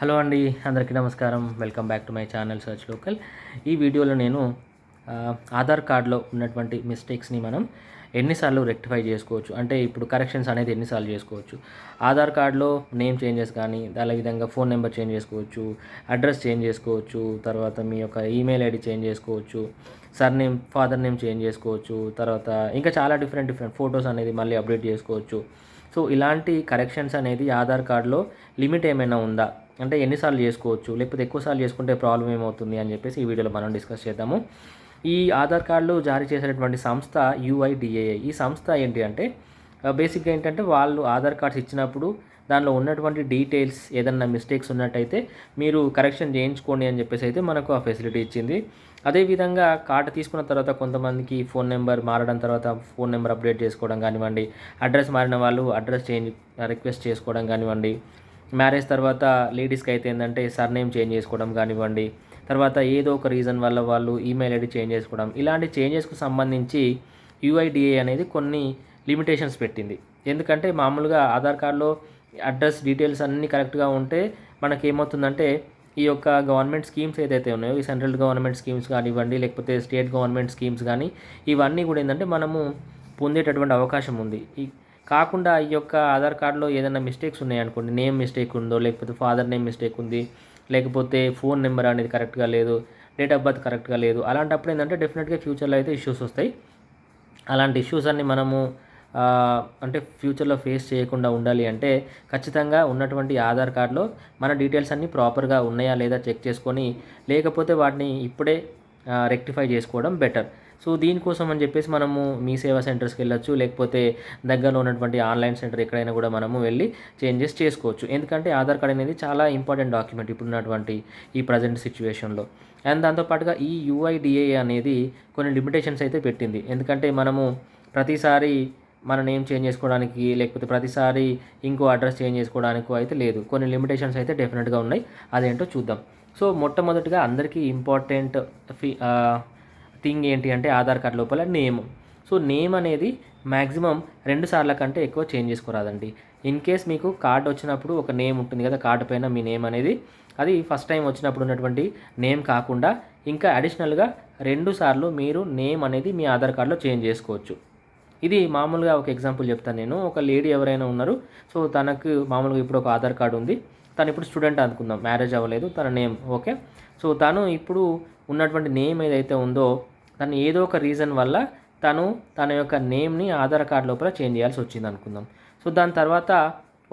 Hello అండి, అందరికీ నమస్కారం. Welcome back to my channel search local. ఈ వీడియోలో నేను ఆధార్ కార్డ్లో ఉన్నటువంటి మిస్టేక్స్ని మనం ఎన్నిసార్లు రెక్టిఫై చేసుకోవచ్చు, అంటే ఇప్పుడు కరెక్షన్స్ అనేది ఎన్నిసార్లు చేసుకోవచ్చు. ఆధార్ కార్డ్లో నేమ్ చేంజెస్ కానీ, అదే విధంగా ఫోన్ నెంబర్ చేంజ్ చేసుకోవచ్చు, అడ్రస్ చేంజ్ చేసుకోవచ్చు, తర్వాత మీ యొక్క ఈమెయిల్ ఐడి చేంజ్ చేసుకోవచ్చు, సర్నేమ్ ఫాదర్ నేమ్ చేంజ్ చేసుకోవచ్చు, తర్వాత ఇంకా చాలా డిఫరెంట్ ఫొటోస్ అనేది మళ్ళీ అప్డేట్ చేసుకోవచ్చు. సో ఇలాంటి కరెక్షన్స్ అనేది ఆధార్ కార్డ్లో లిమిట్ ఏమైనా ఉందా, అంటే ఎన్నిసార్లు చేసుకోవచ్చు, లేకపోతే ఎక్కువసార్లు చేసుకుంటే ప్రాబ్లం ఏమవుతుంది అని చెప్పేసి ఈ వీడియోలో మనం డిస్కస్ చేద్దాము. ఈ ఆధార్ కార్డులు జారీ చేసేటటువంటి సంస్థ UIDAI. ఈ సంస్థ ఏంటి అంటే బేసిక్గా ఏంటంటే వాళ్ళు ఆధార్ కార్డ్స్ ఇచ్చినప్పుడు దానిలో ఉన్నటువంటి డీటెయిల్స్ ఏదన్నా మిస్టేక్స్ ఉన్నట్టయితే మీరు కరెక్షన్ చేయించుకోండి అని చెప్పేసి అయితే మనకు ఆ ఫెసిలిటీ ఇచ్చింది. అదేవిధంగా కార్డు తీసుకున్న తర్వాత కొంతమందికి ఫోన్ నెంబర్ మారడం తర్వాత ఫోన్ నెంబర్ అప్డేట్ చేసుకోవడం కానివ్వండి, అడ్రస్ మారిన వాళ్ళు అడ్రస్ చేంజ్ రిక్వెస్ట్ చేసుకోవడం కానివ్వండి, మ్యారేజ్ తర్వాత లేడీస్కి అయితే ఏంటంటే సర్నేమ్ చేంజ్ చేసుకోవడం కానివ్వండి, తర్వాత ఏదో ఒక రీజన్ వల్ల వాళ్ళు ఈమెయిల్ ఐడి చేంజ్ చేసుకోవడం, ఇలాంటి చేంజెస్కు సంబంధించి UIDAI అనేది కొన్ని లిమిటేషన్స్ పెట్టింది. ఎందుకంటే మామూలుగా ఆధార్ కార్డులో అడ్రస్ డీటెయిల్స్ అన్నీ కరెక్ట్గా ఉంటే మనకేమవుతుందంటే ఈ యొక్క గవర్నమెంట్ స్కీమ్స్ ఏదైతే ఉన్నాయో, ఈ సెంట్రల్ గవర్నమెంట్ స్కీమ్స్ కానివ్వండి, లేకపోతే స్టేట్ గవర్నమెంట్ స్కీమ్స్ కానీ, ఇవన్నీ కూడా ఏంటంటే మనము పొందేటటువంటి అవకాశం ఉంది. కాకుండా ఈ యొక్క ఆధార్ కార్డులో ఏదైనా మిస్టేక్స్ ఉన్నాయనుకోండి, నేమ్ మిస్టేక్ ఉందో, లేకపోతే ఫాదర్ నేమ్ మిస్టేక్ ఉంది, లేకపోతే ఫోన్ నెంబర్ అనేది కరెక్ట్గా లేదు, డేట్ ఆఫ్ బర్త్ కరెక్ట్గా లేదు, అలాంటప్పుడు ఏంటంటే డెఫినెట్గా ఫ్యూచర్లో అయితే ఇష్యూస్ వస్తాయి. అలాంటి ఇష్యూస్ అన్ని మనము అంటే ఫ్యూచర్లో ఫేస్ చేయకుండా ఉండాలి అంటే ఖచ్చితంగా ఉన్నటువంటి ఆధార్ కార్డులో మన డీటెయిల్స్ అన్నీ ప్రాపర్గా ఉన్నాయా లేదా చెక్ చేసుకొని, లేకపోతే వాటిని ఇప్పుడే రెక్టిఫై చేసుకోవడం బెటర్. సో దీనికోసం అని చెప్పేసి మనము మీ సేవా సెంటర్స్కి వెళ్ళొచ్చు, లేకపోతే దగ్గరలో ఉన్నటువంటి ఆన్లైన్ సెంటర్ ఎక్కడైనా కూడా మనము వెళ్ళి చేంజెస్ చేసుకోవచ్చు. ఎందుకంటే ఆధార్ కార్డ్ అనేది చాలా ఇంపార్టెంట్ డాక్యుమెంట్ ఇప్పుడున్నటువంటి ఈ ప్రజెంట్ సిచ్యువేషన్లో. అండ్ దాంతోపాటుగా ఈ UIDAI అనేది కొన్ని లిమిటేషన్స్ అయితే పెట్టింది. ఎందుకంటే మనము ప్రతిసారి మన నేమ్ చేంజ్ చేసుకోవడానికి, లేకపోతే ప్రతిసారి ఇంకో అడ్రస్ చేంజ్ చేసుకోవడానికి అయితే లేదు. కొన్ని లిమిటేషన్స్ అయితే డెఫినెట్గా ఉన్నాయి. అదేంటో చూద్దాం. సో మొట్టమొదటిగా అందరికీ ఇంపార్టెంట్ థింగ్ ఏంటి అంటే ఆధార్ కార్డ్ లోపల నేమ్. సో నేమ్ అనేది మ్యాక్సిమం 2 సార్ల కంటే ఎక్కువ చేంజ్ చేసుకోరాదండి. ఇన్ కేస్ మీకు కార్డ్ వచ్చినప్పుడు ఒక నేమ్ ఉంటుంది కదా, కార్డు పైన మీ నేమ్ అనేది, అది ఫస్ట్ టైం వచ్చినప్పుడు ఉన్నటువంటి నేమ్ కాకుండా ఇంకా అడిషనల్గా 2 సార్లు మీరు నేమ్ అనేది మీ ఆధార్ కార్డులో చేంజ్ చేసుకోవచ్చు. ఇది మామూలుగా ఒక ఎగ్జాంపుల్ చెప్తాను నేను. ఒక లేడీ ఎవరైనా ఉన్నారు, సో తనకు మామూలుగా ఇప్పుడు ఒక ఆధార్ కార్డు ఉంది, తను ఇప్పుడు స్టూడెంట్ అనుకుందాం, మ్యారేజ్ అవ్వలేదు, తన నేమ్ ఓకే. సో తను ఇప్పుడు ఉన్నటువంటి నేమ్ ఏదైతే ఉందో తను ఏదో ఒక రీజన్ వల్ల తన యొక్క నేమ్ని ఆధార్ కార్డు లోపల చేంజ్ చేయాల్సి వచ్చింది అనుకుందాం. సో దాని తర్వాత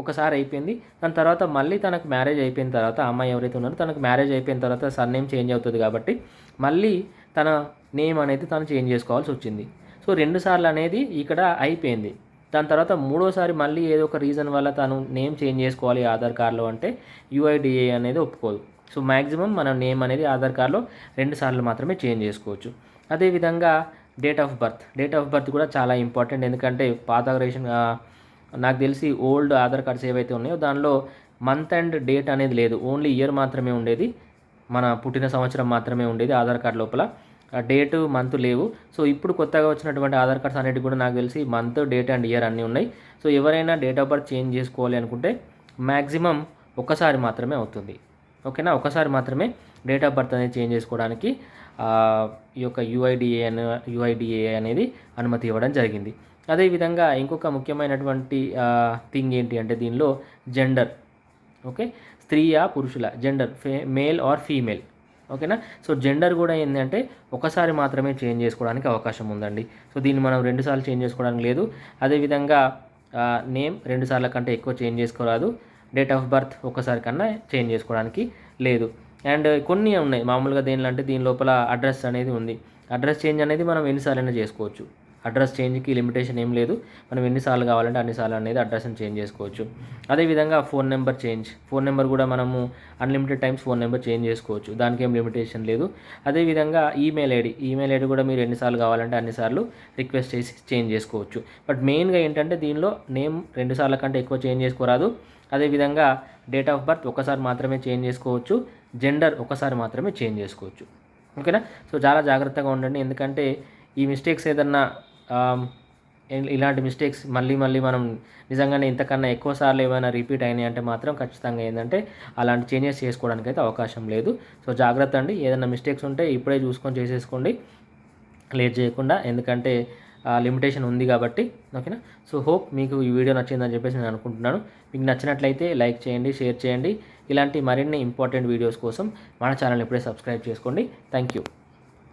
ఒకసారి అయిపోయింది. దాని తర్వాత మళ్ళీ తనకు మ్యారేజ్ అయిపోయిన తర్వాత, అమ్మాయి ఎవరైతే ఉన్నారో తనకు మ్యారేజ్ అయిపోయిన తర్వాత సర్నేమ్ చేంజ్ అవుతుంది కాబట్టి మళ్ళీ తన నేమ్ అనేది తను చేంజ్ చేసుకోవాల్సి వచ్చింది. సో 2 సార్లు అనేది ఇక్కడ అయిపోయింది. దాని తర్వాత మూడోసారి మళ్ళీ ఏదో ఒక రీజన్ వల్ల తను నేమ్ చేంజ్ చేసుకోవాలి ఆధార్ కార్డులో అంటే UIDAI అనేది ఒప్పుకోదు. సో మ్యాక్సిమం మన నేమ్ అనేది ఆధార్ కార్డులో 2 సార్లు మాత్రమే చేంజ్ చేసుకోవచ్చు. అదేవిధంగా డేట్ ఆఫ్ బర్త్ కూడా చాలా ఇంపార్టెంట్. ఎందుకంటే పాత రేషన్ నాకు తెలిసి ఓల్డ్ ఆధార్ కార్డ్స్ ఏవైతే ఉన్నాయో దానిలో మంత్ అండ్ డేట్ అనేది లేదు, ఓన్లీ ఇయర్ మాత్రమే ఉండేది, మన పుట్టిన సంవత్సరం మాత్రమే ఉండేది ఆధార్ కార్డ్ లోపల. డేటు మంత్ లేవు. సో ఇప్పుడు కొత్తగా వచ్చినటువంటి ఆధార్ కార్డ్స్ అన్నిటి కూడా నాకు తెలిసి మంత్, డేట్ అండ్ ఇయర్ అన్నీ ఉన్నాయి. సో ఎవరైనా డేట్ ఆఫ్ బర్త్ చేంజ్ చేసుకోవాలి అనుకుంటే మ్యాక్సిమం ఒకసారి మాత్రమే అవుతుంది, ఓకేనా. ఒకసారి మాత్రమే డేట్ ఆఫ్ బర్త్ అనేది చేంజ్ చేసుకోవడానికి ఈ యొక్క UIDAI అనేది అనుమతి ఇవ్వడం జరిగింది. అదేవిధంగా ఇంకొక ముఖ్యమైనటువంటి థింగ్ ఏంటి అంటే దీనిలో జెండర్, ఓకే, స్త్రీయా పురుషుల జెండర్, మేల్ ఆర్ ఫీమేల్, ఓకేనా. సో జెండర్ కూడా ఏంటంటే ఒకసారి మాత్రమే చేంజ్ చేసుకోవడానికి అవకాశం ఉందండి. సో దీన్ని మనం 2 సార్లు చేంజ్ చేసుకోవడానికి లేదు. అదేవిధంగా నేమ్ 2 సార్ల కంటే ఎక్కువ చేంజ్ చేసుకోరాదు. డేట్ ఆఫ్ బర్త్ ఒకసారి కన్నా చేంజ్ చేసుకోవడానికి లేదు. అండ్ కొన్ని ఉన్నాయి మామూలుగా దేనిలో అంటే దీని లోపల అడ్రస్ అనేది ఉంది. అడ్రస్ చేంజ్ అనేది మనం ఎన్నిసార్లైనా చేసుకోవచ్చు. అడ్రస్ చేంజ్కి లిమిటేషన్ ఏం లేదు, మనం ఎన్నిసార్లు కావాలంటే అన్నిసార్లు అనేది అడ్రస్ని చేంజ్ చేసుకోవచ్చు. అదేవిధంగా ఫోన్ నెంబర్ కూడా మనము unlimited times phone number change చేసుకోవచ్చు, దానికి ఏం లిమిటేషన్ లేదు. అదేవిధంగా ఈమెయిల్ ఐడి కూడా మీరు ఎన్నిసార్లు కావాలంటే అన్నిసార్లు రిక్వెస్ట్ చేసి చేంజ్ చేసుకోవచ్చు. బట్ మెయిన్గా ఏంటంటే దీనిలో నేమ్ 2 సార్ల కంటే ఎక్కువ చేంజ్ చేసుకోరాదు. అదేవిధంగా డేట్ ఆఫ్ బర్త్ ఒకసారి మాత్రమే చేంజ్ చేసుకోవచ్చు, జెండర్ ఒకసారి మాత్రమే చేంజ్ చేసుకోవచ్చు, ఓకేనా. సో చాలా జాగ్రత్తగా ఉండండి. ఎందుకంటే ఈ మిస్టేక్స్ ఏదన్నా ఇలాంటి మిస్టేక్స్ మళ్ళీ మళ్ళీ మనం నిజంగానే ఇంతకన్నా ఎక్కువ సార్లు ఏమైనా రిపీట్ అయినాయి అంటే మాత్రం ఖచ్చితంగా ఏంటంటే అలాంటి చేంజెస్ చేసుకోవడానికి అయితే అవకాశం లేదు. సో జాగ్రత్త అండి, ఏదైనా మిస్టేక్స్ ఉంటే ఇప్పుడే చూసుకొని చేసేసుకోండి లేట్ చేయకుండా, ఎందుకంటే లిమిటేషన్ ఉంది కాబట్టి. ఓకేనా? సో హోప్ మీకు ఈ వీడియో నచ్చిందని చెప్పేసి నేను అనుకుంటున్నాను. మీకు నచ్చినట్లయితే లైక్ చేయండి, షేర్ చేయండి. ఇలాంటి మరిన్ని ఇంపార్టెంట్ వీడియోస్ కోసం మన ఛానల్ ఇప్పుడే సబ్స్క్రైబ్ చేసుకోండి. Thank you.